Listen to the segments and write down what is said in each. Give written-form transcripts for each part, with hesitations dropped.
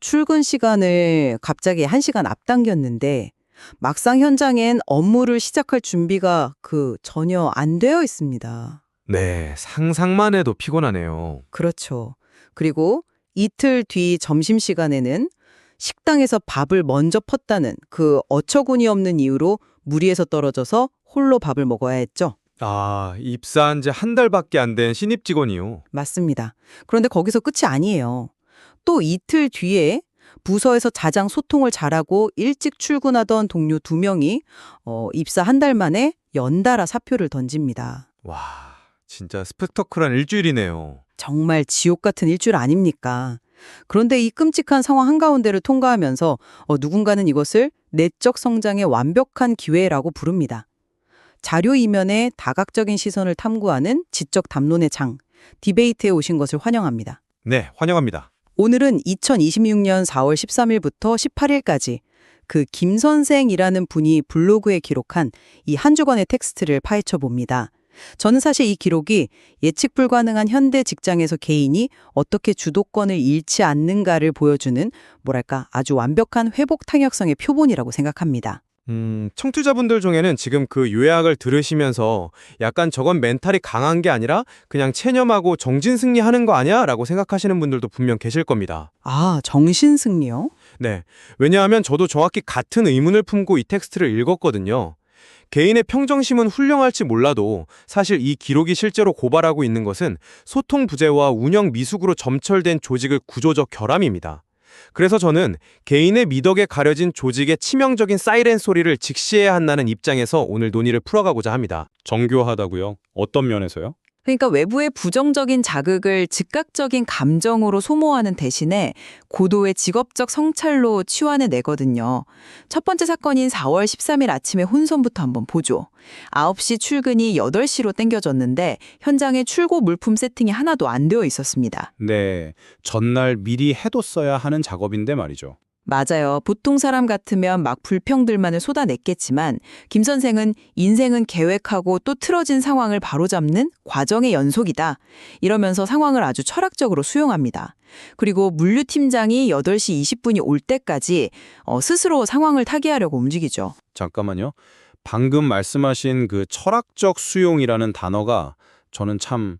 출근 시간을 갑자기 1시간 앞당겼는데 막상 현장엔 업무를 시작할 준비가 전혀 안 되어 있습니다. 네, 상상만 해도 피곤하네요. 그렇죠. 그리고 이틀 뒤 점심시간에는 식당에서 밥을 먼저 펐다는 어처구니 없는 이유로 무리해서 떨어져서 홀로 밥을 먹어야 했죠. 아, 입사한 지 한 달밖에 안 된 신입 직원이요. 맞습니다. 그런데 거기서 끝이 아니에요. 또 이틀 뒤에 부서에서 가장 소통을 잘하고 일찍 출근하던 동료 2명이 입사 한 달 만에 연달아 사표를 던집니다. 와, 진짜 스펙터클한 일주일이네요. 정말 지옥 같은 일주일 아닙니까? 그런데 이 끔찍한 상황 한가운데를 통과하면서 누군가는 이것을 내적 성장의 완벽한 기회라고 부릅니다. 자료 이면에 다각적인 시선을 탐구하는 지적 담론의 장, 디베이트에 오신 것을 환영합니다. 네, 환영합니다. 오늘은 2026년 4월 13일부터 18일까지 김 선생이라는 분이 블로그에 기록한 이 한 주간의 텍스트를 파헤쳐 봅니다. 저는 사실 이 기록이 예측 불가능한 현대 직장에서 개인이 어떻게 주도권을 잃지 않는가를 보여주는 아주 완벽한 회복 탄력성의 표본이라고 생각합니다. 청취자분들 중에는 지금 그 요약을 들으시면서 약간 저건 멘탈이 강한 게 아니라 그냥 체념하고 정진승리하는 거 아니야? 라고 생각하시는 분들도 분명 계실 겁니다. 아, 정신승리요? 네, 왜냐하면 저도 정확히 같은 의문을 품고 이 텍스트를 읽었거든요. 개인의 평정심은 훌륭할지 몰라도 사실 이 기록이 실제로 고발하고 있는 것은 소통 부재와 운영 미숙으로 점철된 조직의 구조적 결함입니다. 그래서 저는 개인의 미덕에 가려진 조직의 치명적인 사이렌 소리를 직시해야 한다는 입장에서 오늘 논의를 풀어가고자 합니다. 정교하다고요? 어떤 면에서요? 그러니까 외부의 부정적인 자극을 즉각적인 감정으로 소모하는 대신에 고도의 직업적 성찰로 치환해 내거든요. 첫 번째 사건인 4월 13일 아침의 혼선부터 한번 보죠. 9시 출근이 8시로 땡겨졌는데 현장에 출고 물품 세팅이 하나도 안 되어 있었습니다. 네, 전날 미리 해뒀어야 하는 작업인데 말이죠. 맞아요. 보통 사람 같으면 막 불평들만을 쏟아냈겠지만 김 선생은 인생은 계획하고 또 틀어진 상황을 바로잡는 과정의 연속이다. 이러면서 상황을 아주 철학적으로 수용합니다. 그리고 물류팀장이 8시 20분이 올 때까지 스스로 상황을 타개하려고 움직이죠. 잠깐만요. 방금 말씀하신 그 철학적 수용이라는 단어가 저는 참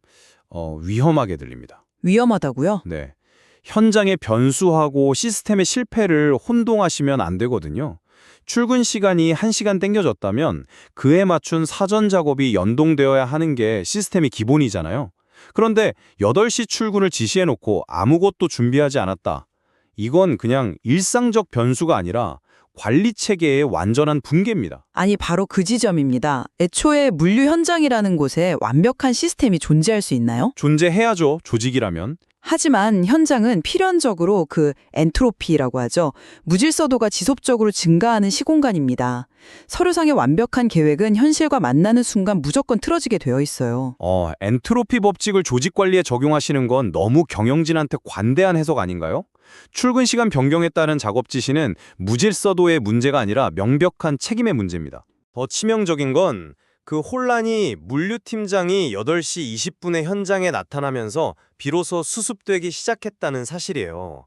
위험하게 들립니다. 위험하다고요? 네. 현장의 변수하고 시스템의 실패를 혼동하시면 안 되거든요. 출근 시간이 1시간 땡겨졌다면 그에 맞춘 사전 작업이 연동되어야 하는 게 시스템의 기본이잖아요. 그런데 8시 출근을 지시해놓고 아무것도 준비하지 않았다. 이건 그냥 일상적 변수가 아니라 관리 체계의 완전한 붕괴입니다. 아니, 바로 그 지점입니다. 애초에 물류 현장이라는 곳에 완벽한 시스템이 존재할 수 있나요? 존재해야죠, 조직이라면. 하지만 현장은 필연적으로 엔트로피라고 하죠. 무질서도가 지속적으로 증가하는 시공간입니다. 서류상의 완벽한 계획은 현실과 만나는 순간 무조건 틀어지게 되어 있어요. 엔트로피 법칙을 조직 관리에 적용하시는 건 너무 경영진한테 관대한 해석 아닌가요? 출근 시간 변경에 따른 작업 지시는 무질서도의 문제가 아니라 명백한 책임의 문제입니다. 더 치명적인 건 그 혼란이 물류팀장이 8시 20분에 현장에 나타나면서 비로소 수습되기 시작했다는 사실이에요.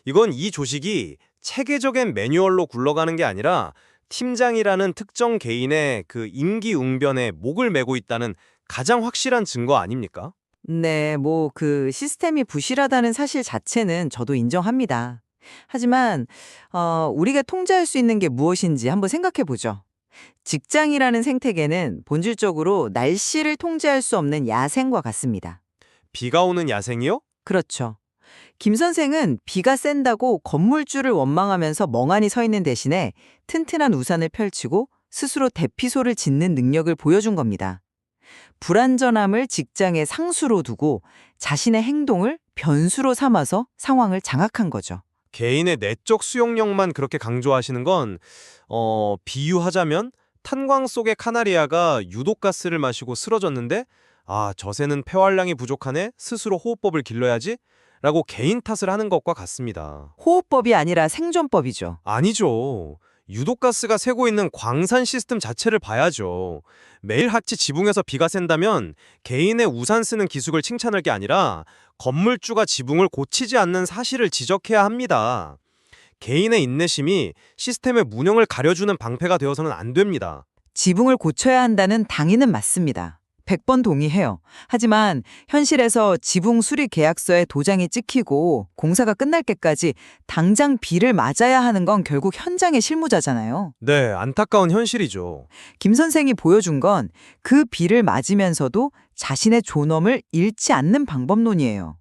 이건 이 조직이 체계적인 매뉴얼로 굴러가는 게 아니라 팀장이라는 특정 개인의 임기응변에 목을 매고 있다는 가장 확실한 증거 아닙니까? 네, 시스템이 부실하다는 사실 자체는 저도 인정합니다. 하지만 우리가 통제할 수 있는 게 무엇인지 한번 생각해 보죠. 직장이라는 생태계는 본질적으로 날씨를 통제할 수 없는 야생과 같습니다. 비가 오는 야생이요? 그렇죠. 김 선생은 비가 센다고 건물주를 원망하면서 멍하니 서 있는 대신에 튼튼한 우산을 펼치고 스스로 대피소를 짓는 능력을 보여준 겁니다. 불완전함을 직장의 상수로 두고 자신의 행동을 변수로 삼아서 상황을 장악한 거죠. 개인의 내적 수용력만 그렇게 강조하시는 건 비유하자면 탄광 속의 카나리아가 유독가스를 마시고 쓰러졌는데 저 새는 폐활량이 부족하네? 스스로 호흡법을 길러야지? 라고 개인 탓을 하는 것과 같습니다. 호흡법이 아니라 생존법이죠. 아니죠. 유독가스가 새고 있는 광산 시스템 자체를 봐야죠. 매일 하치 지붕에서 비가 샌다면 개인의 우산 쓰는 기술을 칭찬할 게 아니라 건물주가 지붕을 고치지 않는 사실을 지적해야 합니다. 개인의 인내심이 시스템의 무능을 가려주는 방패가 되어서는 안 됩니다. 지붕을 고쳐야 한다는 당위는 맞습니다. 100번 동의해요. 하지만 현실에서 지붕 수리 계약서에 도장이 찍히고 공사가 끝날 때까지 당장 비를 맞아야 하는 건 결국 현장의 실무자잖아요. 네, 안타까운 현실이죠. 김 선생이 보여준 건 그 비를 맞으면서도 자신의 존엄을 잃지 않는 방법론이에요.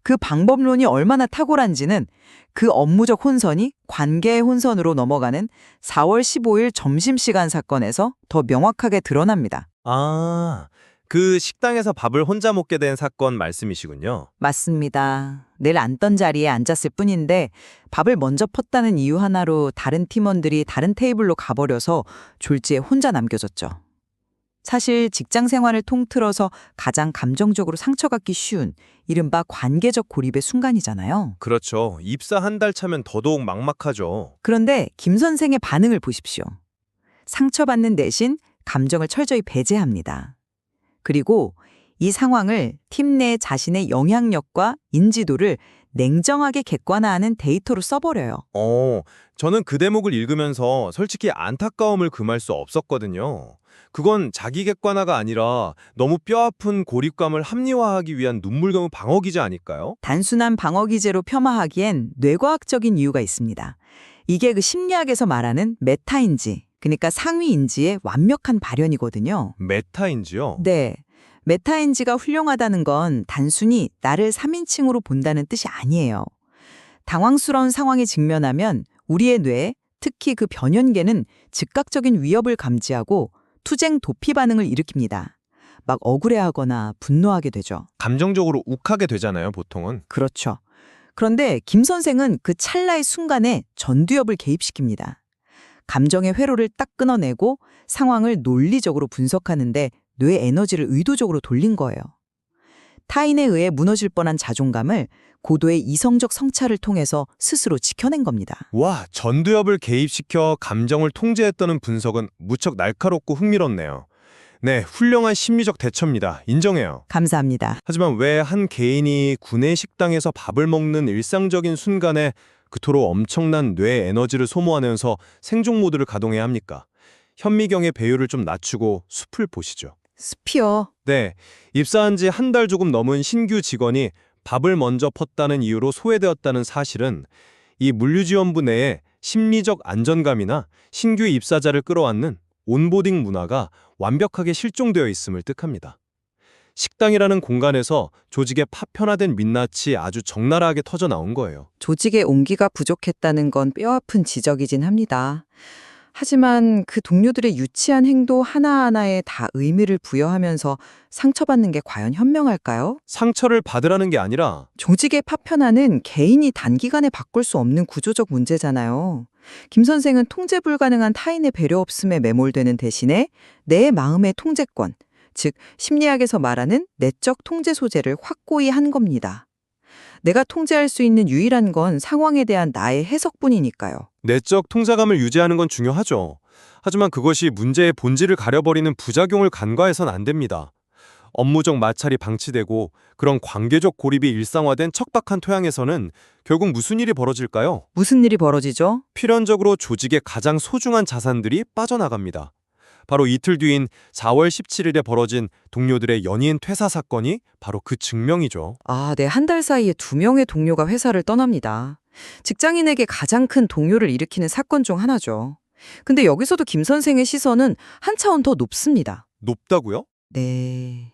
그 방법론이 얼마나 탁월한지는 그 업무적 혼선이 관계의 혼선으로 넘어가는 4월 15일 점심시간 사건에서 더 명확하게 드러납니다. 아, 그 식당에서 밥을 혼자 먹게 된 사건 말씀이시군요. 맞습니다. 늘 앉던 자리에 앉았을 뿐인데 밥을 먼저 펐다는 이유 하나로 다른 팀원들이 다른 테이블로 가버려서 졸지에 혼자 남겨졌죠. 사실 직장 생활을 통틀어서 가장 감정적으로 상처받기 쉬운 이른바 관계적 고립의 순간이잖아요. 그렇죠. 입사 한 달 차면 더더욱 막막하죠. 그런데 김 선생의 반응을 보십시오. 상처받는 대신 감정을 철저히 배제합니다. 그리고 이 상황을 팀 내 자신의 영향력과 인지도를 냉정하게 객관화하는 데이터로 써버려요. 저는 그 대목을 읽으면서 솔직히 안타까움을 금할 수 없었거든요. 그건 자기 객관화가 아니라 너무 뼈아픈 고립감을 합리화하기 위한 눈물겨운 방어 기제 아닐까요? 단순한 방어 기제로 폄하하기엔 뇌과학적인 이유가 있습니다. 이게 그 심리학에서 말하는 메타인지, 그러니까 상위인지의 완벽한 발현이거든요. 메타인지요? 네. 메타인지가 훌륭하다는 건 단순히 나를 3인칭으로 본다는 뜻이 아니에요. 당황스러운 상황에 직면하면 우리의 뇌, 특히 그 변연계는 즉각적인 위협을 감지하고 투쟁 도피 반응을 일으킵니다. 막 억울해하거나 분노하게 되죠. 감정적으로 욱하게 되잖아요, 보통은. 그렇죠. 그런데 김 선생은 그 찰나의 순간에 전두엽을 개입시킵니다. 감정의 회로를 딱 끊어내고 상황을 논리적으로 분석하는데 뇌 에너지를 의도적으로 돌린 거예요. 타인에 의해 무너질 뻔한 자존감을 고도의 이성적 성찰을 통해서 스스로 지켜낸 겁니다. 와, 전두엽을 개입시켜 감정을 통제했다는 분석은 무척 날카롭고 흥미롭네요. 네, 훌륭한 심리적 대처입니다. 인정해요. 감사합니다. 하지만 왜 한 개인이 구내 식당에서 밥을 먹는 일상적인 순간에 그토록 엄청난 뇌 에너지를 소모하면서 생존 모드를 가동해야 합니까? 현미경의 배율을 좀 낮추고 숲을 보시죠. 스피어. 네, 입사한 지 한 달 조금 넘은 신규 직원이 밥을 먼저 펐다는 이유로 소외되었다는 사실은 이 물류지원부 내에 심리적 안정감이나 신규 입사자를 끌어안는 온보딩 문화가 완벽하게 실종되어 있음을 뜻합니다. 식당이라는 공간에서 조직의 파편화된 민낯이 아주 적나라하게 터져 나온 거예요. 조직의 온기가 부족했다는 건 뼈아픈 지적이긴 합니다. 하지만 그 동료들의 유치한 행동 하나하나에 다 의미를 부여하면서 상처받는 게 과연 현명할까요? 상처를 받으라는 게 아니라 조직의 파편화는 개인이 단기간에 바꿀 수 없는 구조적 문제잖아요. 김 선생은 통제 불가능한 타인의 배려 없음에 매몰되는 대신에 내 마음의 통제권, 즉 심리학에서 말하는 내적 통제 소재를 확고히 한 겁니다. 내가 통제할 수 있는 유일한 건 상황에 대한 나의 해석뿐이니까요. 내적 통제감을 유지하는 건 중요하죠. 하지만 그것이 문제의 본질을 가려버리는 부작용을 간과해선 안 됩니다. 업무적 마찰이 방치되고 그런 관계적 고립이 일상화된 척박한 토양에서는 결국 무슨 일이 벌어질까요? 무슨 일이 벌어지죠? 필연적으로 조직의 가장 소중한 자산들이 빠져나갑니다. 바로 이틀 뒤인 4월 17일에 벌어진 동료들의 연이은 퇴사 사건이 바로 그 증명이죠. 네, 한 달 사이에 2명의 동료가 회사를 떠납니다. 직장인에게 가장 큰 동요를 일으키는 사건 중 하나죠. 근데 여기서도 김 선생의 시선은 한 차원 더 높습니다. 높다고요? 네.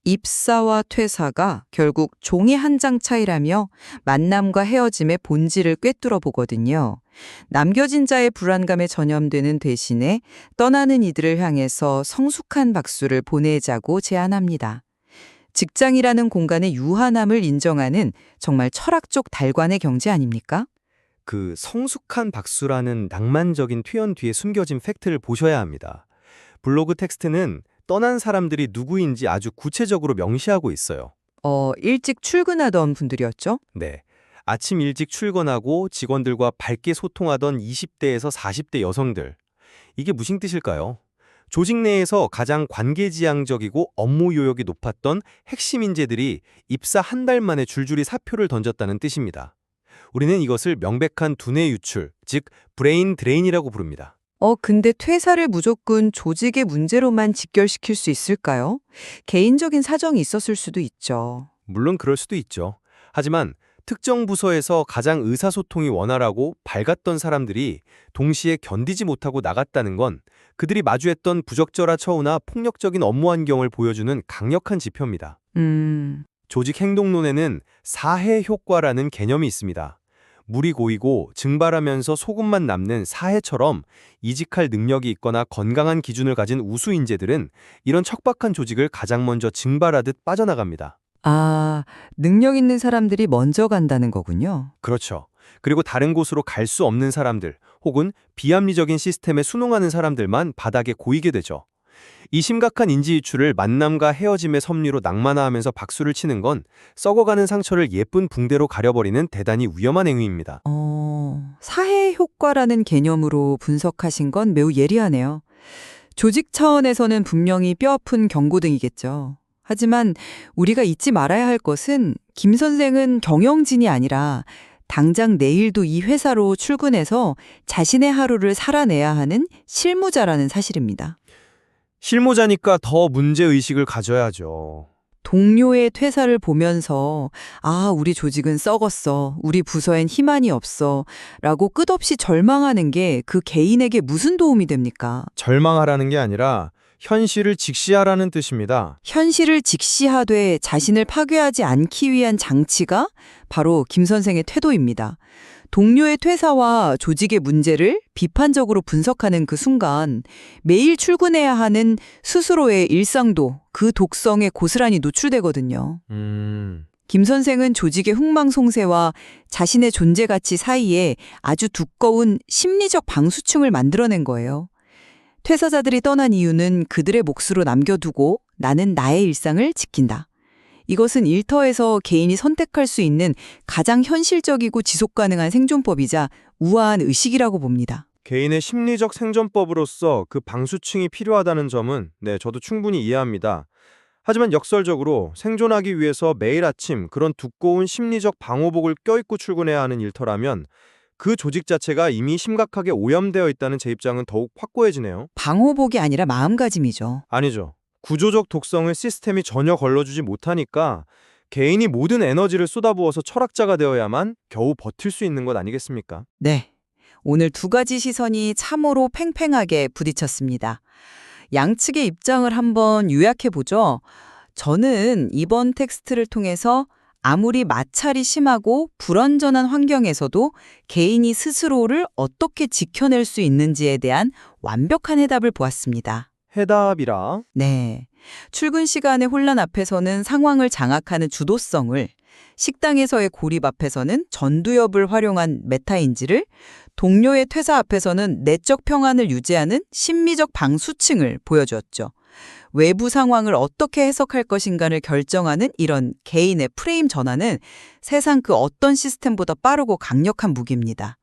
입사와 퇴사가 결국 종이 한 장 차이라며 만남과 헤어짐의 본질을 꿰뚫어 보거든요. 남겨진 자의 불안감에 전염되는 대신에 떠나는 이들을 향해서 성숙한 박수를 보내자고 제안합니다. 직장이라는 공간의 유한함을 인정하는 정말 철학적 달관의 경지 아닙니까? 그 성숙한 박수라는 낭만적인 표현 뒤에 숨겨진 팩트를 보셔야 합니다. 블로그 텍스트는 떠난 사람들이 누구인지 아주 구체적으로 명시하고 있어요. 일찍 출근하던 분들이었죠? 네. 아침 일찍 출근하고 직원들과 밝게 소통하던 20대에서 40대 여성들. 이게 무슨 뜻일까요? 조직 내에서 가장 관계지향적이고 업무 요역이 높았던 핵심 인재들이 입사 한 달 만에 줄줄이 사표를 던졌다는 뜻입니다. 우리는 이것을 명백한 두뇌 유출, 즉 브레인 드레인이라고 부릅니다. 근데 퇴사를 무조건 조직의 문제로만 직결시킬 수 있을까요? 개인적인 사정이 있었을 수도 있죠. 물론 그럴 수도 있죠. 하지만 특정 부서에서 가장 의사소통이 원활하고 밝았던 사람들이 동시에 견디지 못하고 나갔다는 건 그들이 마주했던 부적절한 처우나 폭력적인 업무 환경을 보여주는 강력한 지표입니다. 조직 행동론에는 사해 효과라는 개념이 있습니다. 물이 고이고 증발하면서 소금만 남는 사해처럼 이직할 능력이 있거나 건강한 기준을 가진 우수 인재들은 이런 척박한 조직을 가장 먼저 증발하듯 빠져나갑니다. 아, 능력 있는 사람들이 먼저 간다는 거군요. 그렇죠. 그리고 다른 곳으로 갈 수 없는 사람들 혹은 비합리적인 시스템에 순응하는 사람들만 바닥에 고이게 되죠. 이 심각한 인지 유출을 만남과 헤어짐의 섭리로 낭만화하면서 박수를 치는 건 썩어가는 상처를 예쁜 붕대로 가려버리는 대단히 위험한 행위입니다. 사해 효과라는 개념으로 분석하신 건 매우 예리하네요. 조직 차원에서는 분명히 뼈아픈 경고등이겠죠. 하지만 우리가 잊지 말아야 할 것은 김 선생은 경영진이 아니라 당장 내일도 이 회사로 출근해서 자신의 하루를 살아내야 하는 실무자라는 사실입니다. 실무자니까 더 문제의식을 가져야죠. 동료의 퇴사를 보면서 우리 조직은 썩었어. 우리 부서엔 희망이 없어. 라고 끝없이 절망하는 게 그 개인에게 무슨 도움이 됩니까? 절망하라는 게 아니라 현실을 직시하라는 뜻입니다. 현실을 직시하되 자신을 파괴하지 않기 위한 장치가 바로 김 선생의 태도입니다. 동료의 퇴사와 조직의 문제를 비판적으로 분석하는 그 순간 매일 출근해야 하는 스스로의 일상도 그 독성에 고스란히 노출되거든요. 김 선생은 조직의 흥망성쇠와 자신의 존재 가치 사이에 아주 두꺼운 심리적 방수층을 만들어낸 거예요. 퇴사자들이 떠난 이유는 그들의 몫으로 남겨두고 나는 나의 일상을 지킨다. 이것은 일터에서 개인이 선택할 수 있는 가장 현실적이고 지속 가능한 생존법이자 우아한 의식이라고 봅니다. 개인의 심리적 생존법으로서 그 방수층이 필요하다는 점은 저도 충분히 이해합니다. 하지만 역설적으로 생존하기 위해서 매일 아침 그런 두꺼운 심리적 방호복을 껴입고 출근해야 하는 일터라면 그 조직 자체가 이미 심각하게 오염되어 있다는 제 입장은 더욱 확고해지네요. 방호복이 아니라 마음가짐이죠. 아니죠. 구조적 독성을 시스템이 전혀 걸러주지 못하니까 개인이 모든 에너지를 쏟아부어서 철학자가 되어야만 겨우 버틸 수 있는 것 아니겠습니까? 네. 오늘 두 가지 시선이 참으로 팽팽하게 부딪혔습니다. 양측의 입장을 한번 요약해보죠. 저는 이번 텍스트를 통해서 아무리 마찰이 심하고 불완전한 환경에서도 개인이 스스로를 어떻게 지켜낼 수 있는지에 대한 완벽한 해답을 보았습니다. 해답이라. 네. 출근 시간의 혼란 앞에서는 상황을 장악하는 주도성을, 식당에서의 고립 앞에서는 전두엽을 활용한 메타인지를, 동료의 퇴사 앞에서는 내적 평안을 유지하는 심리적 방수층을 보여주었죠. 외부 상황을 어떻게 해석할 것인가를 결정하는 이런 개인의 프레임 전환은 세상 그 어떤 시스템보다 빠르고 강력한 무기입니다.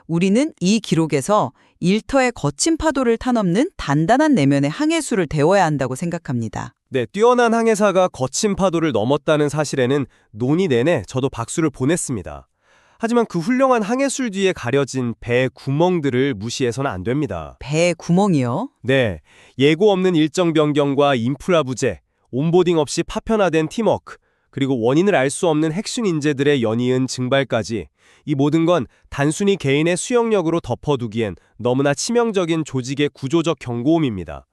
우리는 이 기록에서 일터의 거친 파도를 타넘는 단단한 내면의 항해수를 배워야 한다고 생각합니다. 네, 뛰어난 항해사가 거친 파도를 넘었다는 사실에는 논의 내내 저도 박수를 보냈습니다. 하지만 그 훌륭한 항해술 뒤에 가려진 배 구멍들을 무시해서는 안 됩니다. 배의 구멍이요? 네, 예고 없는 일정 변경과 인프라 부재, 온보딩 없이 파편화된 팀워크, 그리고 원인을 알 수 없는 핵심 인재들의 연이은 증발까지 이 모든 건 단순히 개인의 수용력으로 덮어두기엔 너무나 치명적인 조직의 구조적 경고음입니다.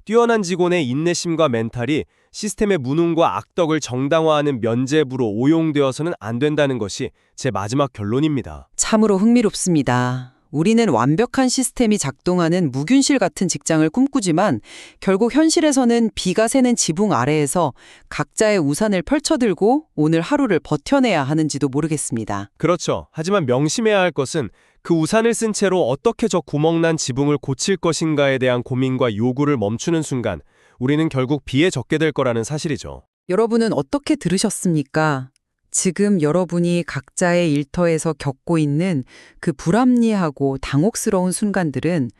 뛰어난 직원의 인내심과 멘탈이 시스템의 무능과 악덕을 정당화하는 면죄부로 오용되어서는 안 된다는 것이 제 마지막 결론입니다. 참으로 흥미롭습니다. 우리는 완벽한 시스템이 작동하는 무균실 같은 직장을 꿈꾸지만 결국 현실에서는 비가 새는 지붕 아래에서 각자의 우산을 펼쳐들고 오늘 하루를 버텨내야 하는지도 모르겠습니다. 그렇죠. 하지만 명심해야 할 것은 그 우산을 쓴 채로 어떻게 저 구멍난 지붕을 고칠 것인가에 대한 고민과 요구를 멈추는 순간 우리는 결국 비에 젖게 될 거라는 사실이죠. 여러분은 어떻게 들으셨습니까? 지금 여러분이 각자의 일터에서 겪고 있는 그 불합리하고 당혹스러운 순간들은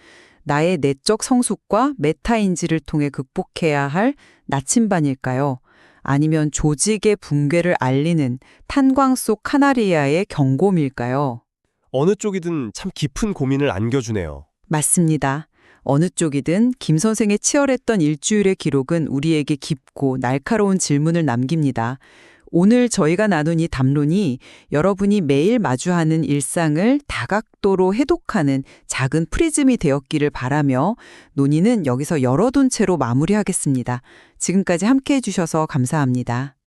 나의 내적 성숙과 메타인지를 통해 극복해야 할 나침반일까요? 아니면 조직의 붕괴를 알리는 탄광 속 카나리아의 경고음일까요? 어느 쪽이든 참 깊은 고민을 안겨주네요. 맞습니다. 어느 쪽이든 김 선생의 치열했던 일주일의 기록은 우리에게 깊고 날카로운 질문을 남깁니다. 오늘 저희가 나눈 이 담론이 여러분이 매일 마주하는 일상을 다각도로 해독하는 작은 프리즘이 되었기를 바라며 논의는 여기서 열어둔 채로 마무리하겠습니다. 지금까지 함께해 주셔서 감사합니다.